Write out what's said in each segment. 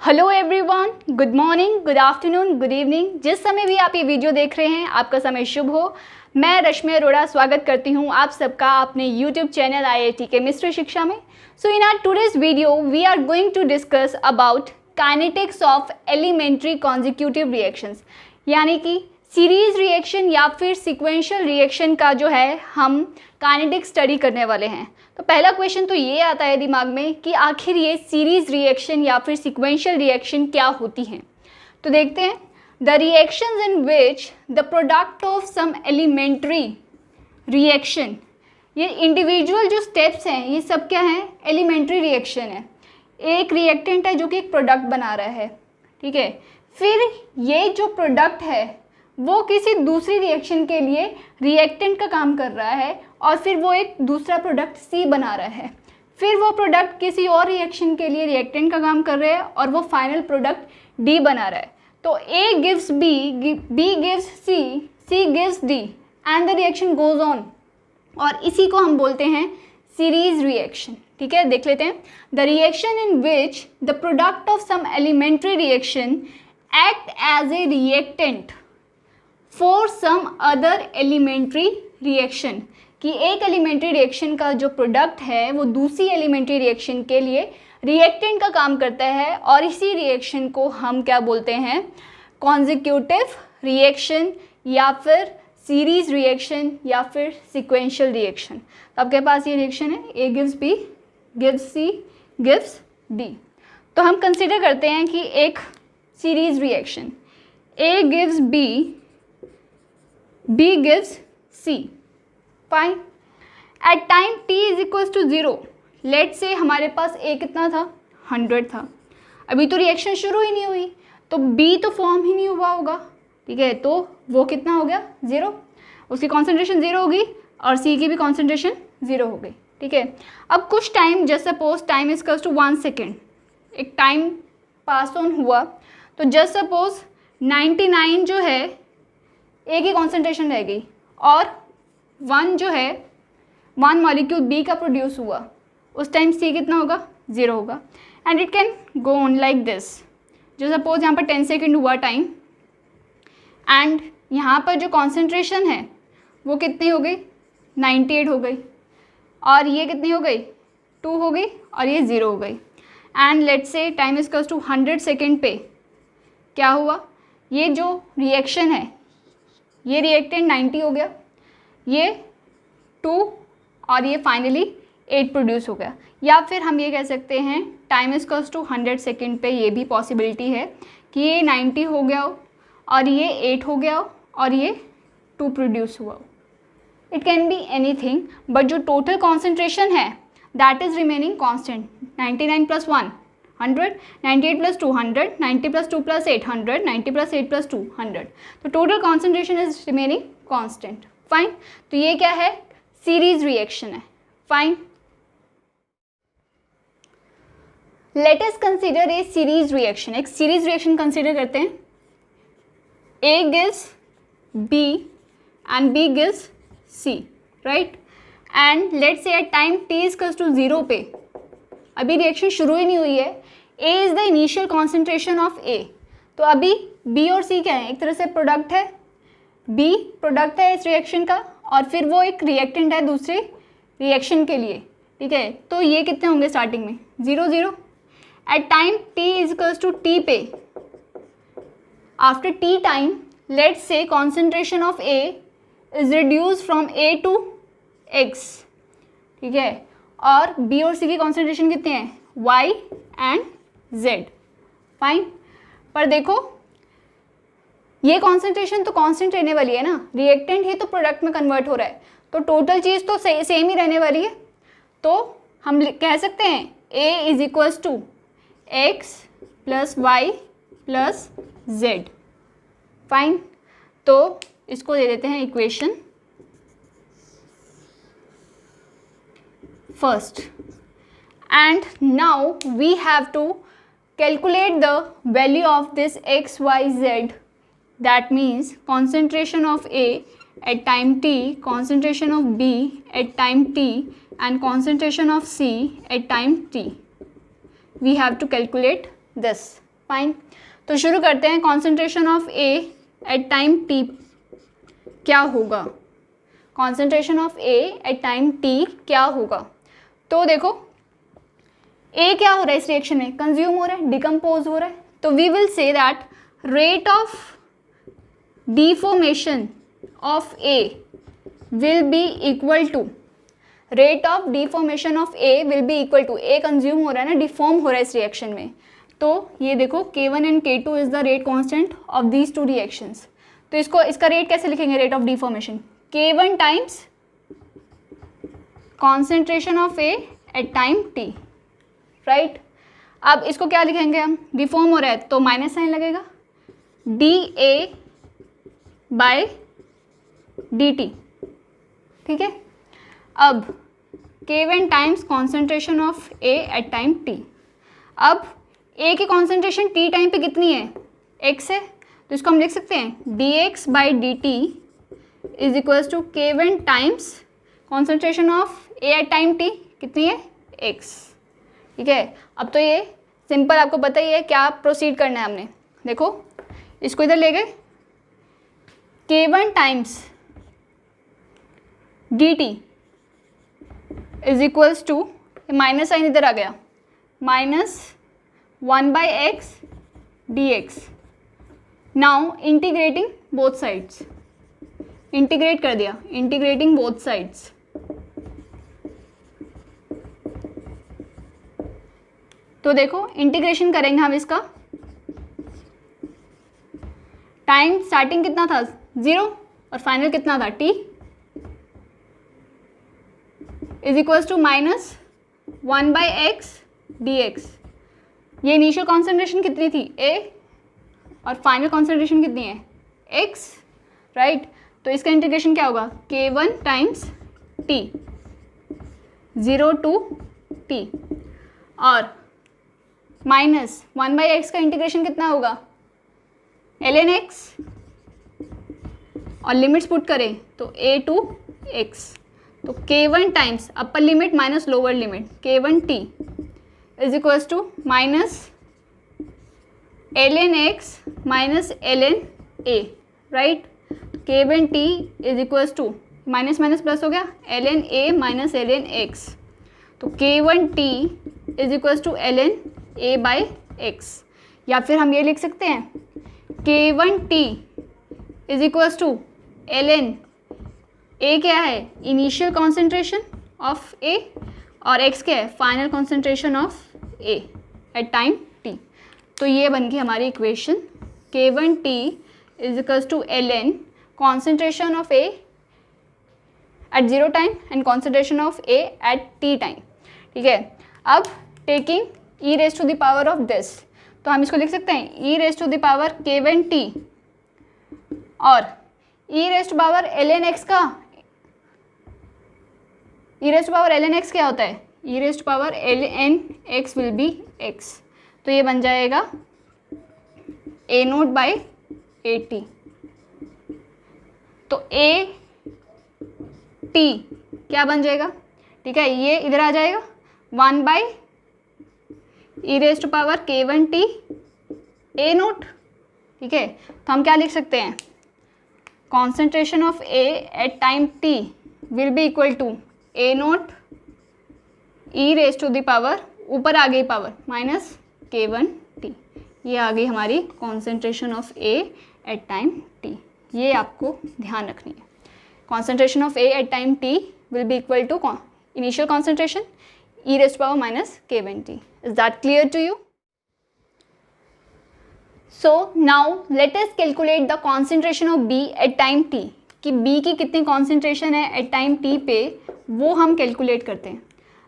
Hello everyone, good morning, good afternoon, good evening. जिस समय भी आप ये वीडियो देख रहे हैं आपका समय शुभ हो। मैं रश्मि अरोड़ा स्वागत करती हूँ आप सबका अपने यूट्यूब चैनल IIT केमिस्ट्री शिक्षा में। So in our today's video we are going to discuss about kinetics of elementary consecutive reactions, यानी कि सीरीज रिएक्शन या फिर सिक्वेंशियल रिएक्शन का जो है हम काइनेटिक्स स्टडी करने वाले हैं। तो पहला क्वेश्चन तो ये आता है दिमाग में कि आखिर ये सीरीज रिएक्शन या फिर सिक्वेंशियल रिएक्शन क्या होती हैं। तो देखते हैं। The reactions in which the product of some elementary reaction, ये इंडिविजुअल जो स्टेप्स हैं ये सब क्या हैं, एलिमेंट्री रिएक्शन है। एक रिएक्टेंट है जो कि एक प्रोडक्ट बना रहा है, ठीक है। फिर ये जो प्रोडक्ट है वो किसी दूसरी रिएक्शन के लिए रिएक्टेंट का काम कर रहा है और फिर वो एक दूसरा प्रोडक्ट C बना रहा है। फिर वो प्रोडक्ट किसी और रिएक्शन के लिए रिएक्टेंट का काम कर रहा है और वो फाइनल प्रोडक्ट D बना रहा है। तो A gives B, B gives C, C gives D and the reaction goes on, और इसी को हम बोलते हैं सीरीज रिएक्शन, ठीक है। देख लेते हैं। The reaction in which the product of some elementary reaction act as a reactant for some other elementary reaction, कि एक एलिमेंट्री रिएक्शन का जो प्रोडक्ट है वो दूसरी एलिमेंट्री रिएक्शन के लिए रिएक्टेंट का काम करता है, और इसी रिएक्शन को हम क्या बोलते हैं, कॉन्जिक्यूटिव रिएक्शन या फिर सीरीज रिएक्शन या फिर सिक्वेंशियल रिएक्शन। तो आपके पास ये रिएक्शन है, A gives B gives C gives D। तो हम कंसिडर करते हैं कि एक series reaction A gives B gives C, fine। at time t is equals to 0, let's say हमारे पास A कितना था, 100 था। अभी तो रिएक्शन शुरू ही नहीं हुई तो B तो फॉर्म ही नहीं हुआ होगा, ठीक है। तो वो कितना हो गया, 0, उसकी कॉन्सेंट्रेशन 0 होगी और C की भी कॉन्सेंट्रेशन 0 हो गई, ठीक है। अब कुछ time, just suppose time is equals to 1 second, एक टाइम पास ऑन हुआ, तो जस्ट सपोज 99 जो है A की कॉन्सेंट्रेशन रह गई और 1 जो है 1 मॉलिक्यूल B का प्रोड्यूस हुआ, उस टाइम C कितना होगा, 0 होगा। And it can go on like this. जो सपोज यहाँ पर 10 सेकेंड हुआ टाइम, एंड यहाँ पर जो कॉन्सेंट्रेशन है वो कितनी हो गई, 98 हो गई, और ये कितनी हो गई, 2 हो गई, और ये 0 हो गई। And let's say time is equals to 100 second पे क्या हुआ, ये जो रिएक्शन है ये रिएक्टेंट 90 हो गया, ये 2 और ये फाइनली 8 प्रोड्यूस हो गया। या फिर हम ये कह सकते हैं time is equals to 100 second पे ये भी पॉसिबिलिटी है कि ये 90 हो गया हो और ये 8 हो गया हो और ये 2 प्रोड्यूस हुआ हो। It can be anything, but जो टोटल कॉन्सेंट्रेशन है that is remaining constant. 99 plus 1 100, 98 plus 2 100, 90 plus 2 plus 8 100, 90 plus 8 plus 2 100। तो total concentration is remaining constant, fine. तो ये क्या है, सीरीज रिएक्शन है, fine. Let us consider a series reaction. एक series reaction consider करते हैं। A gives B and B gives C, right? And let's say at time t is equals to 0 पे अभी रिएक्शन शुरू ही नहीं हुई है। A is the initial concentration of A। तो अभी B और C क्या है, एक तरह से प्रोडक्ट है, B प्रोडक्ट है इस रिएक्शन का, और फिर वो एक रिएक्टेंट है दूसरे रिएक्शन के लिए, ठीक है। तो ये कितने होंगे स्टार्टिंग में, 0 0। At time T is equals to T पे, after T time let's say concentration of A is reduce from A to X, ठीक है। और B और C की कॉन्सेंट्रेशन कितने हैं, Y एंड Z, फाइन। पर देखो ये कॉन्सेंट्रेशन तो कांस्टेंट रहने वाली है ना, रिएक्टेंट ही तो प्रोडक्ट में कन्वर्ट हो रहा है, तो टोटल चीज़ तो सेम ही रहने वाली है। तो हम कह सकते हैं A is equals to X plus Y plus Z, fine. तो इसको दे देते हैं equation first, and now we have to calculate the value of this x, y, z. That means concentration of A at time t, concentration of B at time t, and concentration of C at time t. We have to calculate this. Fine, तो शुरू करते हैं। Concentration of A at time T क्या होगा, concentration of A at time T क्या होगा। तो देखो ए क्या हो रहा है इस रिएक्शन में, कंज्यूम हो रहा है, डिकम्पोज हो रहा है, तो we will say that rate of deformation of A will be equal to, rate of deformation of A will be equal to, A consume हो रहा है ना, डिफॉर्म हो रहा है इस रिएक्शन में, तो ये देखो K1 and K2 is the rate constant of these two reactions. तो इसका रेट कैसे लिखेंगे, rate of deformation K1 times concentration of A at time T, right. अब इसको क्या लिखेंगे हम, डिफॉर्म हो रहा है तो माइनस साइन लगेगा, dA बाय dt, ठीक है। अब K1 times concentration of A at time t, अब A की कॉन्सेंट्रेशन t टाइम पे कितनी है, x है, तो इसको हम लिख सकते हैं dx by dt is equals to K1 times concentration of A at time t कितनी है, x, ठीक है। अब तो ये सिंपल आपको पता ही है क्या प्रोसीड करना है हमने, देखो इसको इधर ले गए, K1 times dt is equals to, minus sign इधर आ गया, minus 1/x dx। Now integrating both sides, integrate कर दिया, इंटीग्रेटिंग बोथ साइड्स, तो देखो इंटीग्रेशन करेंगे हम इसका, टाइम स्टार्टिंग कितना था 0 और फाइनल कितना था t, is equals to minus 1/x dx। ये इनिशियल कॉन्सेंट्रेशन कितनी थी a और फाइनल कॉन्सेंट्रेशन कितनी है x, राइट। तो इसका इंटीग्रेशन क्या होगा, K1 times t 0 to t और माइनस 1/x का इंटीग्रेशन कितना होगा ln x, और लिमिट्स पुट करें तो a to x, तो K1 times upper limit minus lower limit K1 t is equals to minus ln x minus ln a, right. K1 t is equals to minus minus plus हो गया ln a minus ln x, तो K1 t is equals to ln a by x, या फिर हम ये लिख सकते हैं K1 t is equals to ln a क्या है, इनिशियल कॉन्सेंट्रेशन ऑफ a, और x क्या है, final concentration of a at time t। तो ये बन गई हमारी equation, K1 t is equals to ln concentration of a at 0 time and concentration of a at t time, ठीक है। अब taking e raise to the power of this, तो हम इसको लिख सकते हैं e raise to the power K1 t और e raise to power ln x का, e raise to power ln x क्या होता है, e raise to power ln x will be x, तो ये बन जाएगा a nought by A T, तो a t क्या बन जाएगा, ठीक है, ये इधर आ जाएगा 1 by E raise to power K1 t a nought, ठीक है। तो हम क्या लिख सकते हैं, concentration of a at time t will be equal to a note E raise to the power, ऊपर आ गई पावर माइनस K1 t, ये आ गई हमारी concentration of a at time t, ये आपको ध्यान रखनी है। Concentration of a at time t will be equal to initial concentration e raised to power minus K1 t. Is that clear to you? So now let us calculate the concentration of B at time t, कि B की कितनी concentration है eight time t पे, वो हम calculate करते हैं।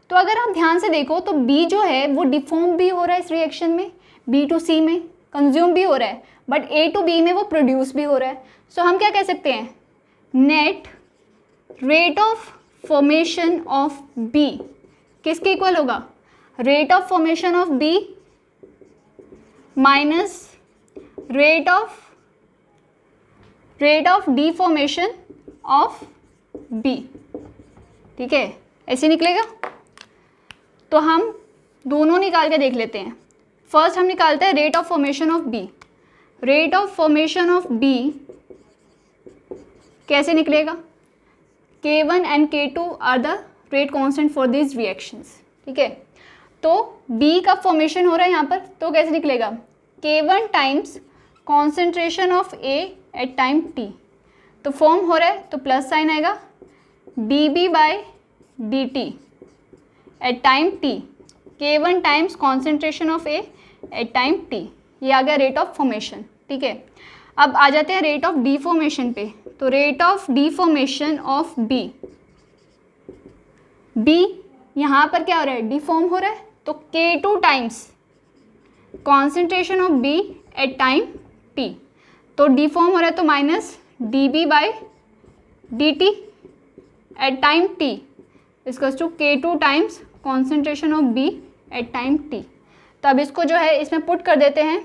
तो अगर आप ध्यान से देखो तो B जो है वो डिफॉर्म भी हो रहा है इस रिएक्शन में, B to C में कंज्यूम भी हो रहा है, बट A to B में वो प्रोड्यूस भी हो रहा है। सो हम क्या कह सकते हैं, net rate of formation of B किसके इक्वल होगा, rate of formation of B minus rate of deformation of B, ठीक है, ऐसे निकलेगा। तो हम दोनों निकाल के देख लेते हैं। फर्स्ट हम निकालते हैं rate of formation of B. Rate of formation of B कैसे निकलेगा? K1 and K2 are the rate constant for this reactions, ठीक है। तो B का फॉर्मेशन हो रहा है यहाँ पर, तो कैसे निकलेगा? K1 times concentration of A at time T, तो फॉर्म हो रहा है तो प्लस साइन आएगा, dB by dt at time T, K1 times concentration of A at time T, ये आ गया रेट ऑफ फॉर्मेशन, ठीक है। अब आ जाते हैं रेट ऑफ डीफॉर्मेशन पे। तो rate of deformation of B, B यहाँ पर क्या हो रहा है? डिफॉर्म हो रहा है, तो K2 times concentration of B at time T, तो डिफॉर्म हो रहा है तो minus dB by dt at time T equals to K2 times concentration of B at time T। तो अब इसको जो है इसमें पुट कर देते हैं,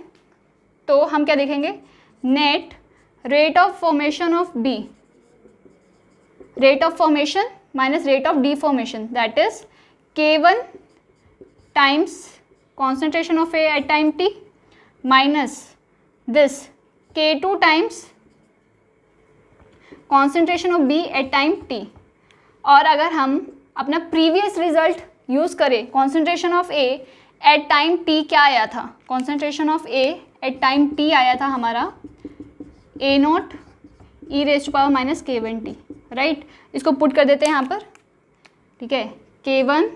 तो हम क्या देखेंगे? Net rate of formation of B, rate of formation minus rate of deformation, that is K1 times concentration of A at time T minus this K2 times concentration of B at time T। और अगर हम अपना previous result use करें, concentration of A at time T क्या आया था? Concentration of A at time T आया था हमारा A0 e raise to power minus K1T, right. इसको पुट कर देते हैं यहाँ पर, ठीक है। K1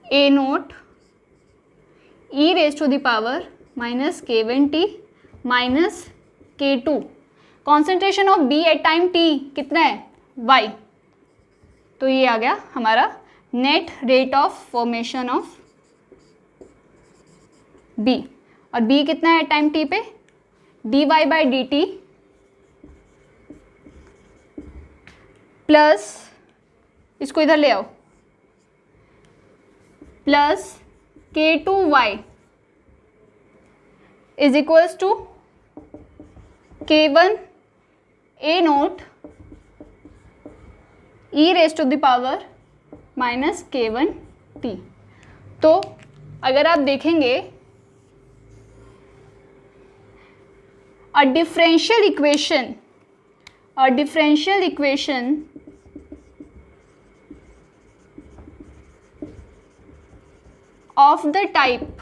A0 e raise to the power minus K1T minus K2, concentration of B at time T कितना है? Y, तो ये आ गया हमारा net rate of formation of B। और B कितना है टाइम T पे? dy बाई dt प्लस, इसको इधर ले आओ, plus K2y is equals to K1 A0 e raise to the power minus K1T। तो अगर आप देखेंगे a differential equation of the type,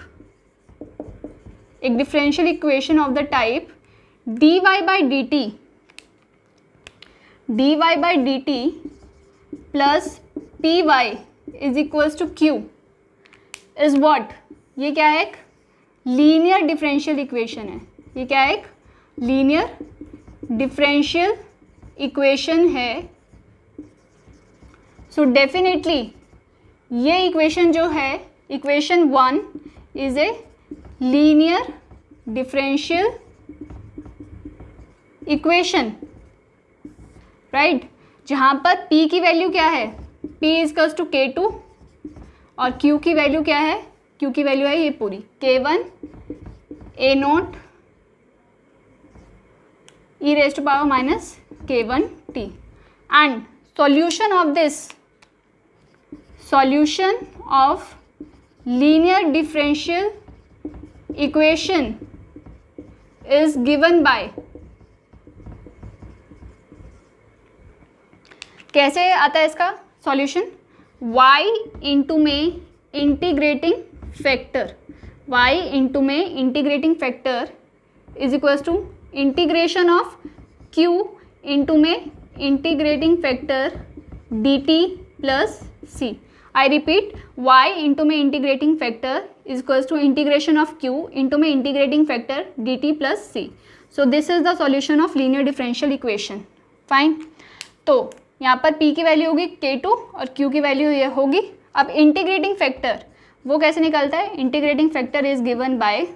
एक differential equation of the type dy by dt plus py is equals to q is what? ये क्या है? एक linear differential equation है। ये क्या है? एक लीनियर डिफरेंशियल इक्वेशन है। सो डेफिनेटली ये इक्वेशन जो है, equation 1 is a linear differential equation, right, जहाँ पर p की वैल्यू क्या है? p इक्वल्स टू K2 और q की वैल्यू क्या है? q की वैल्यू है ये पूरी K1 A0 e raised to power minus K1T, and solution of linear differential equation is given by, कैसे आता है इसका सॉल्यूशन? y इंटू में इंटीग्रेटिंग फैक्टर, y इंटू में integrating factor is equals to integration of q into में integrating factor dt plus c। I repeat, y into में integrating factor is equals to integration of q into में integrating factor dt plus c। So this is the solution of linear differential equation. Fine, तो यहाँ पर p की value होगी K2 और q की value ये होगी। अब इंटीग्रेटिंग फैक्टर वो कैसे निकलता है? Integrating factor is given by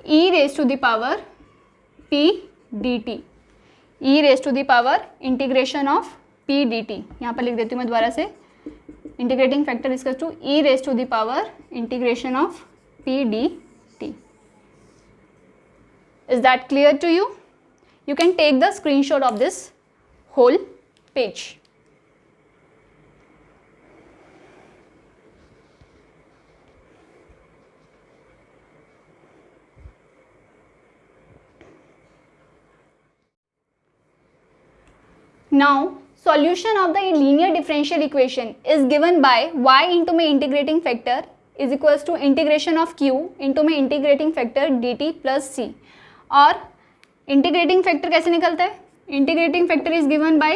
e raise to the power p dt, e raise to the power integration of p dt। यहाँ पर लिख देती हूँ मैं दोबारा से, integrating factor is to e raise to the power integration of p dt। Is that clear to you? You can take the screenshot of this whole page. Now solution of the linear differential equation is given by y into my integrating factor is equals to integration of q into my integrating factor dt plus c. और integrating factor कैसे निकलता है? integrating factor is given by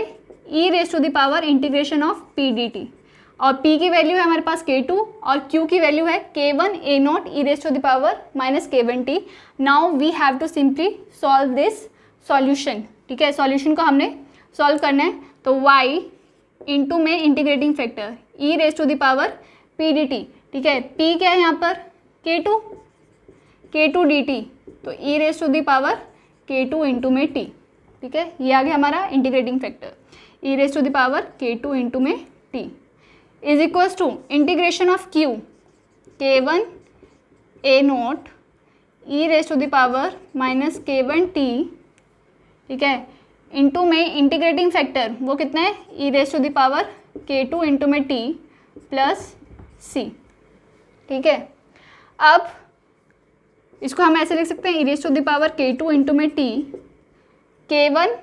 e raised to the power integration of p dt, और p की value है हमारे पास k2 और q की वैल्यू है k1 a naught e raised to the power minus k1t. now we have to simply solve this solution. ठीक है, solution को हमने सॉल्व करना है. तो y इंटू में integrating factor e raise to the power p dt. ठीक है, p क्या है यहाँ पर? k2 dt, तो e raise to the power k2 into में t. ठीक है, ये आ गया हमारा integrating factor e raise to the power k2 into में t is equals to integration of q k1 a naught e raise to the power minus k1t. ठीक है, इंटू में इंटीग्रेटिंग फैक्टर वो कितना है? E raise to the power k2 into में t plus c. ठीक है, अब इसको हम ऐसे लिख सकते हैं, e raise to the power k2 into में t, k1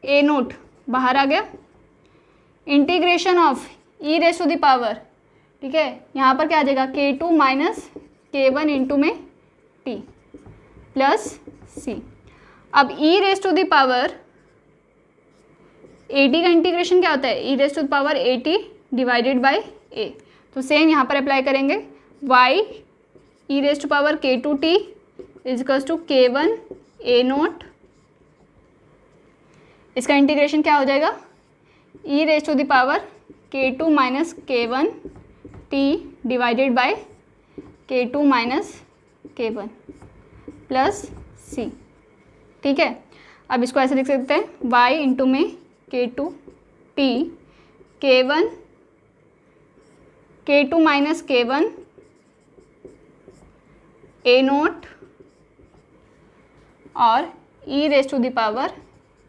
a नोट बाहर आ गया, integration of e raise to the power. ठीक है, यहाँ पर क्या आ जाएगा? k2 माइनस k1 इंटू में t प्लस c. अब e raise to the power at का इंटीग्रेशन क्या होता है? e raise to the power at divided by a. तो सेम यहाँ पर अप्लाई करेंगे, y e raise to power k2t is equals to k1 a naught. इसका इंटीग्रेशन क्या हो जाएगा? e raise to the power k2 minus k1 t divided by k2 minus k1 plus c. ठीक है, अब इसको ऐसे लिख सकते हैं, y इंटू में k2 t k2 minus k1 a naught और e raise to the power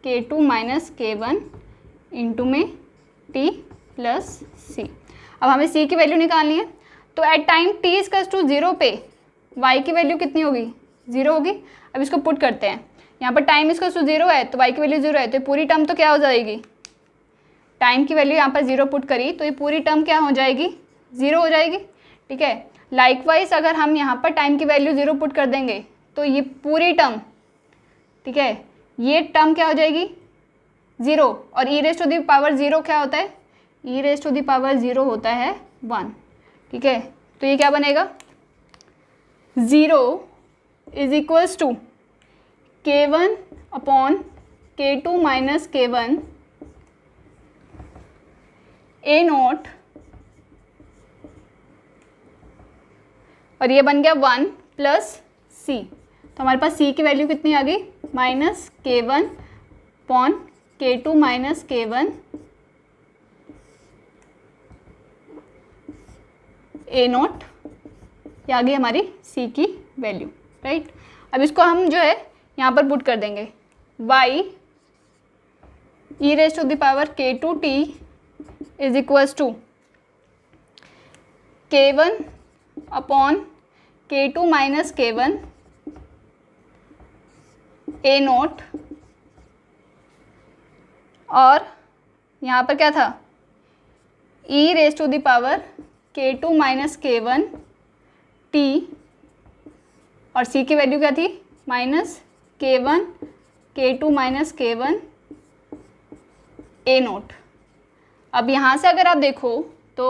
k2 minus k1 into में t प्लस c. अब हमें c की वैल्यू निकालनी है. तो at time t equals to 0 पे y की वैल्यू कितनी होगी? 0 होगी. अब इसको पुट करते हैं, यहाँ पर टाइम इक्वल्स टू 0 है तो y की वैल्यू 0 है, तो ये पूरी टर्म तो क्या हो जाएगी? टाइम की वैल्यू यहाँ पर 0 पुट करी तो ये पूरी टर्म क्या हो जाएगी? 0 हो जाएगी. ठीक है, लाइकवाइज अगर हम यहाँ पर टाइम की वैल्यू 0 पुट कर देंगे तो ये पूरी टर्म, ठीक है, ये टर्म क्या हो जाएगी? 0. और ई रेज टू द पावर 0 क्या होता है? E raise to the power 0 होता है 1. ठीक है, तो ये क्या बनेगा? 0 is equals to k1 upon k2 minus k1 a naught, और ये बन गया 1 प्लस c. तो हमारे पास c की वैल्यू कितनी आ गई? Minus k1 upon k2 minus k1 a naught. ये आ गई हमारी c की वैल्यू. राइट, अब इसको हम जो है यहाँ पर पुट कर देंगे, y e raise to the power k2t is equals to k1 upon k2 minus k1 a naught, और यहाँ पर क्या था? e raise to the power k2 minus k1 t, और c की वैल्यू क्या थी? Minus k1 k2 minus k1 a naught. अब यहाँ से अगर आप देखो तो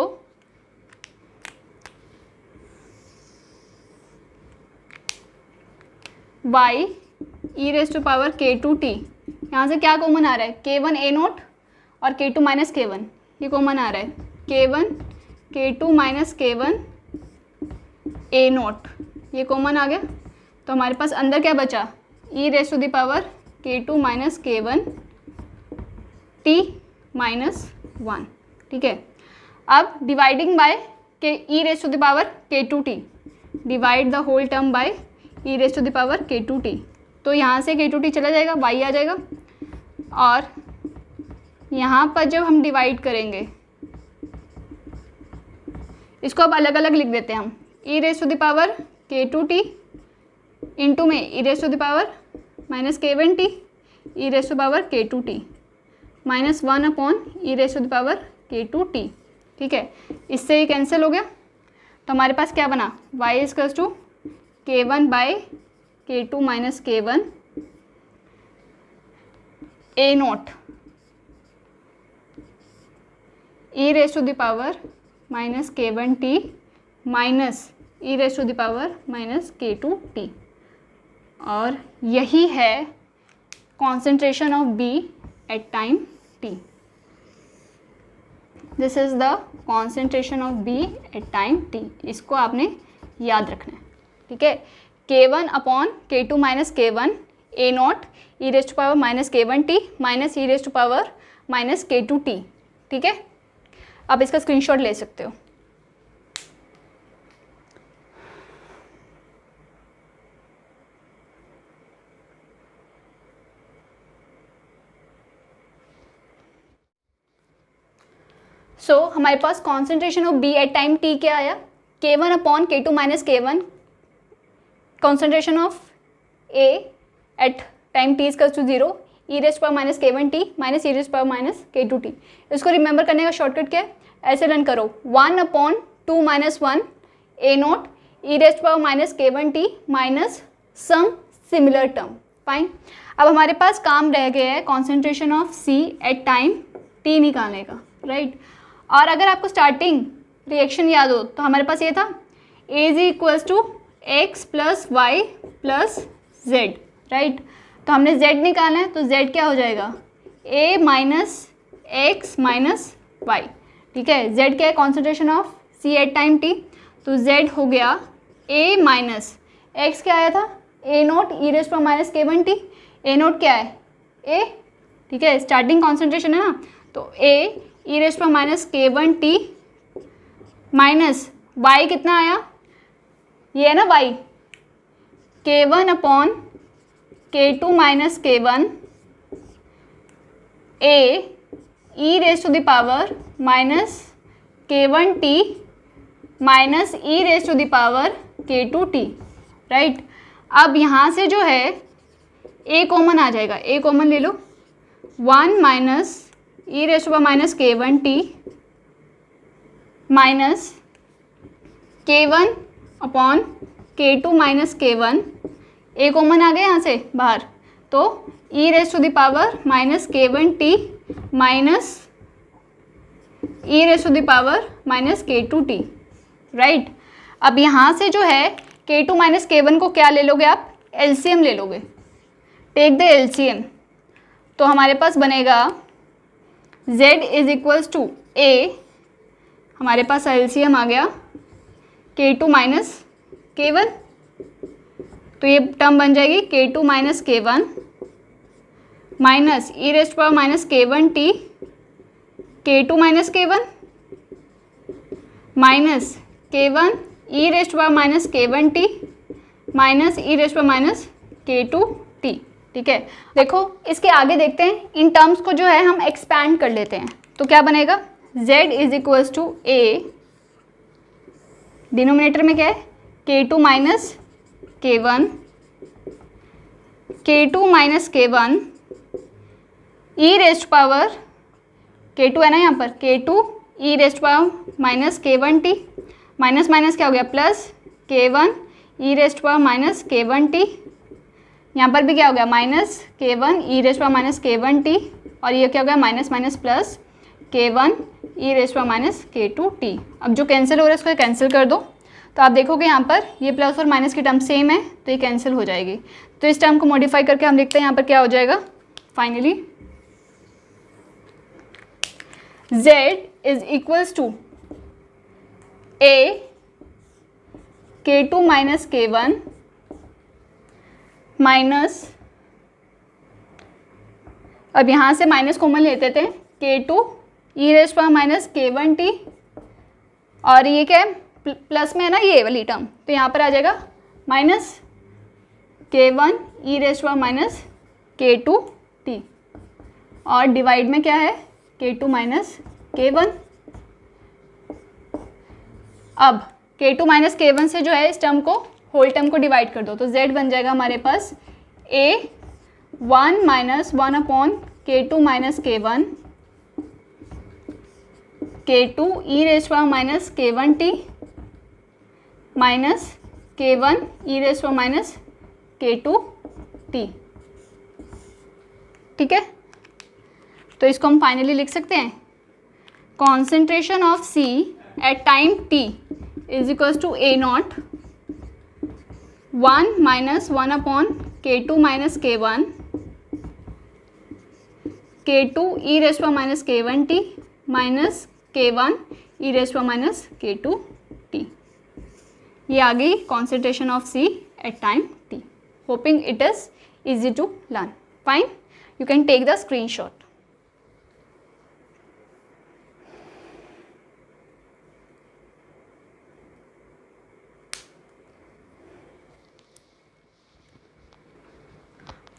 y e raise to power k2t, यहाँ से क्या कॉमन आ रहा है? k1 a नोट और k2 माइनस k1, ये कॉमन आ रहा है. k1 k2 minus k1 a naught, ये कॉमन आ गया. तो हमारे पास अंदर क्या बचा? e raise to the power k2 minus k1 t minus 1. ठीक है, अब डिवाइडिंग बाय के e raise to the power k2t, divide the whole term by e raise to the power k2t. तो यहाँ से k2t चला जाएगा, y आ जाएगा, और यहाँ पर जब हम डिवाइड करेंगे इसको अब अलग अलग लिख देते हैं हम. e raise to the power k2t into में e raise to the power minus k1t e raise to power k2t minus 1 upon e raise to the power k2t, ठीक है। इससे ये कैंसिल हो गया, तो हमारे पास क्या बना, y equals to k1 by k2 minus k1 a note E raise to the power minus k1t minus e raise to the power minus k2t, और यही है concentration of B at time t। This is the concentration of B at time t। इसको आपने याद रखना है, ठीक है। k1 upon k2 minus k1 a naught e raise to power minus k1t minus e raise to power minus k2t, ठीक है। आप इसका स्क्रीनशॉट ले सकते हो। सो हमारे पास concentration of B at time t क्या आया, k1 upon k2 minus k1 concentration of A at time t equals to 0 e raise power minus k1t minus e raise power minus k2t। इसको remember करने का shortcut क्या है, ऐसे run करो 1 अपॉन 2 minus 1 a note E raise power minus k1t minus some similar term, fine. अब हमारे पास काम रह गया है concentration of C at time t निकालने का, राइट। और अगर आपको स्टार्टिंग रिएक्शन याद हो तो हमारे पास ये था a is equals to x plus y plus z, right. तो हमने z निकालना है, तो z क्या हो जाएगा, a minus x minus y, ठीक है। z क्या है, concentration of C at time t, तो z हो गया a माइनस एक्स क्या आया था, a note E raise power minus k1t, a naught क्या है a, ठीक है, स्टार्टिंग कॉन्सेंट्रेशन है ना, तो a e raise power minus k1t minus y कितना आया, ये है ना y, k1 upon k2 minus k1 a e raise to the power minus k1t minus e raise to the power k2t, right. अब यहाँ से जो है a कॉमन आ जाएगा, a कॉमन ले लो, 1 minus e raise to power minus k1t minus k1 upon k2 minus k1, a common आ गया यहाँ से बाहर, तो e raise to the power minus k1t minus e raise to the power minus k2t, right. अब यहाँ से जो है k2 माइनस k1 को क्या ले लोगे आप, LCM ले लोगे, टेक द LCM, तो हमारे पास बनेगा z is equals to a, हमारे पास LCM आ गया k2 माइनस k1, तो ये टर्म बन जाएगी k2 minus k1 minus e raise power minus k1t k2 minus k1 minus k1 e raise power minus k1t minus e raise power minus k2t, ठीक है। देखो इसके आगे देखते हैं, इन टर्म्स को जो है हम एक्सपैंड कर लेते हैं, तो क्या बनेगा, z is equals to a, denominator में क्या है k2 minus k1 k2 minus k1 e raise power k2 है ना यहाँ पर, k2 e raise power minus k1t minus minus क्या हो गया plus k1 e raise power minus k1t, यहाँ पर भी क्या हो गया minus k1 e raise power minus k1t, और ये क्या हो गया minus minus plus k1 e raise power minus k2t। अब जो कैंसिल हो रहा है इसको कैंसिल कर दो, तो आप देखोगे यहाँ पर ये प्लस और माइनस की टर्म सेम है, तो ये कैंसिल हो जाएगी। तो इस टर्म को मॉडिफाई करके हम लिखते हैं यहाँ पर क्या हो जाएगा, finally z is equals to a k2 minus k1 minus, अब यहाँ से माइनस कॉमन लेते थे, k2 e raise power minus k1t, और ये क्या है प्लस में है ना ये वाली टर्म, तो यहाँ पर आ जाएगा minus k1 e raise power minus k2t, और डिवाइड में क्या है k2 माइनस k1। अब k2 माइनस k1 से जो है इस टर्म को होल टर्म को डिवाइड कर दो, तो z बन जाएगा हमारे पास a 1 minus 1 upon K2 minus K1, K2 e raise power minus K1t minus K1 e raise power minus K2t। ठीक है, तो इसको हम फाइनली लिख सकते हैं concentration of C at time t is equals to A not 1 minus 1 upon K2 minus K1 K2 e raise power minus K1t minus K1 e raise power minus K2t। ये आ गई concentration of C at time t। Hoping it is easy to learn. Fine, you can take the screenshot.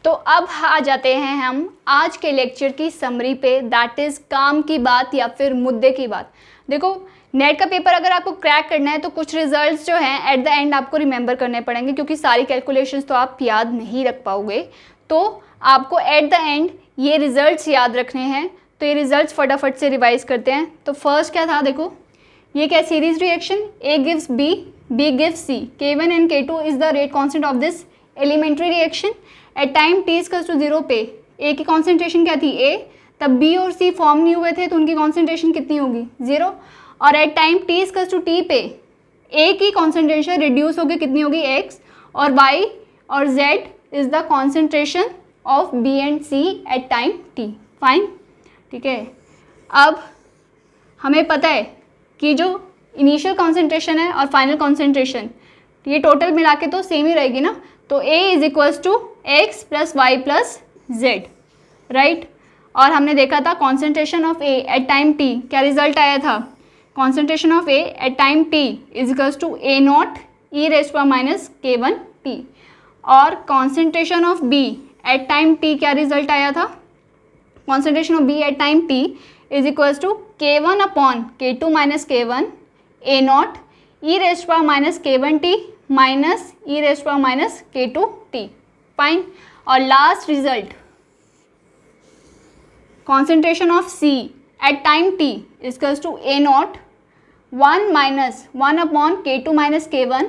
तो अब आ जाते हैं हम आज के लेक्चर की समरी पे, दैट इज़ काम की बात या फिर मुद्दे की बात। देखो, नेट का पेपर अगर आपको क्रैक करना है तो कुछ रिजल्ट्स जो हैं एट द एंड आपको रिमेंबर करने पड़ेंगे, क्योंकि सारी कैलकुलेशंस तो आप याद नहीं रख पाओगे। तो आपको एट द एंड ये रिजल्ट्स याद रखने हैं। तो ये रिजल्ट्स फटाफट से रिवाइज करते हैं। तो फर्स्ट क्या था, देखो ये क्या series reaction, A gives B, B gives C, K1 and K2 is the rate constant of this elementary reaction. At time t equals to 0 पे A की कॉन्सेंट्रेशन क्या थी, A, तब B और C फॉर्म नहीं हुए थे तो उनकी कॉन्सेंट्रेशन कितनी होगी, 0। और at time t equals to t पे A की कॉन्सेंट्रेशन रिड्यूस होगी, कितनी होगी, x, और y और z is the concentration of B and C at time t। Fine, ठीक है। अब हमें पता है कि जो इनिशियल कॉन्सेंट्रेशन है और फाइनल कॉन्सेंट्रेशन ये टोटल मिला के तो सेम ही रहेगी ना। तो A is equals to x plus y plus z, right. और हमने देखा था concentration of A at time t, क्या रिजल्ट आया था, concentration of A at time t is equals to A naught e raise power minus K1t। और concentration of B at time t क्या result आया था, concentration of B at time t is equals to K1 upon K2 minus K1 A naught e raise power minus K1t minus e raise power minus K2t। Fine. और last result, concentration of C at time t equals to A not 1 minus 1 upon K2 minus K1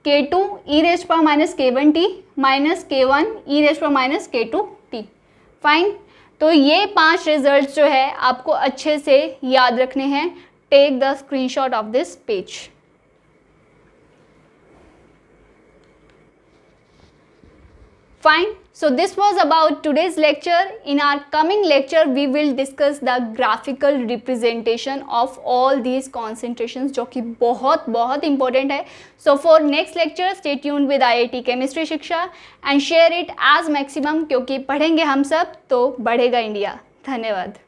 K2 e raise power minus K1t minus K1 e raise power minus K2t। Fine. तो ये 5 result जो है आपको अच्छे से याद रखने हैं। Take the screenshot of this page. Fine. So this was about today's lecture. In our coming lecture, we will discuss the graphical representation of all these concentrations, जो कि बहुत बहुत important है. So for next lecture, stay tuned with IIT Chemistry शिक्षा and share it as maximum, क्योंकि पढ़ेंगे हम सब तो बढ़ेगा इंडिया। धन्यवाद।